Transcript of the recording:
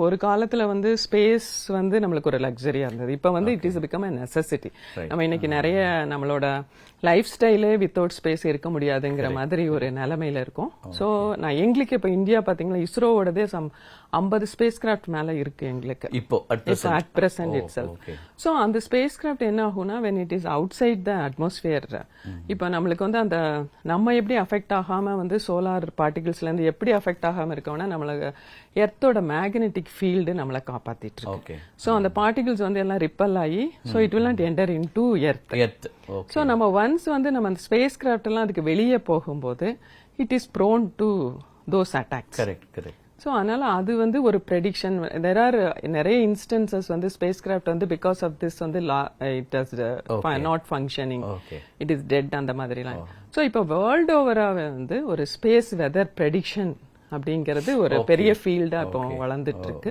ஒரு காலத்துல வந்து ஸ்பேஸ் வந்து நம்மளுக்கு ஒரு லக்ஸரியா இருந்தது. இப்ப வந்து it is become a necessity. நம்ம இன்னைக்கு நிறைய நம்மளோட லைஃப் ஸ்டைலே வித்தவுட் ஸ்பேஸ் இருக்க முடியாதுங்கிற மாதிரி ஒரு நிலைமையில இருக்கும். சோ நான் எங்களுக்கு இப்ப இந்தியா பாத்தீங்கன்னா இஸ்ரோவோடதே 50 ஸ்பேஸ் கிராஃப்ட் மேல இருக்கு எங்களுக்கு இப்போ at present itself. சோ அந்த ஸ்பேஸ் கிராஃப்ட் என்ன ஆகும்னா when it is outside the atmosphere, இப்ப நம்மளுக்கு வந்து அந்த நம்ம எப்படி அஃபெக்ட் ஆகாம வந்து சோலார் பார்ட்டிகிள்ஸ்ல இருந்து எப்படி அஃபெக்ட் ஆகாம இருக்கோம்னா நம்மளுக்கு எர்த்தோட மேக்னெட்டிக் ஃபீல்டு நம்மளை காப்பாத்திட்டு இருக்கு. சோ அந்த பார்ட்டிகிள்ஸ் வந்து எல்லாம் ரிப்பல் ஆகி so it will not enter into earth. So நம்ம ஒன்ஸ் வந்து நம்ம அந்த ஸ்பேஸ் கிராஃப்ட் எல்லாம் அதுக்கு வெளியே போகும்போது it is prone to those attacks. Correct. So அதனால அது வந்து ஒரு ப்ரெடிக்ஷன். தேர் ஆர் நிறைய இன்ஸ்டன்சஸ் வந்து ஸ்பேஸ் கிராஃப்ட் வந்து பிகாஸ் ஆஃப் திஸ் வந்து it is not functioning, it is dead அந்த மாதிரிலாம். சோ இப்போ வேர்ல்டு ஓவராவே வந்து ஒரு ஸ்பேஸ் வெதர் ப்ரெடிக்ஷன் அப்படிங்கிறது ஒரு பெரிய ஃபீல்டா இப்போ வளர்ந்துட்டு இருக்கு.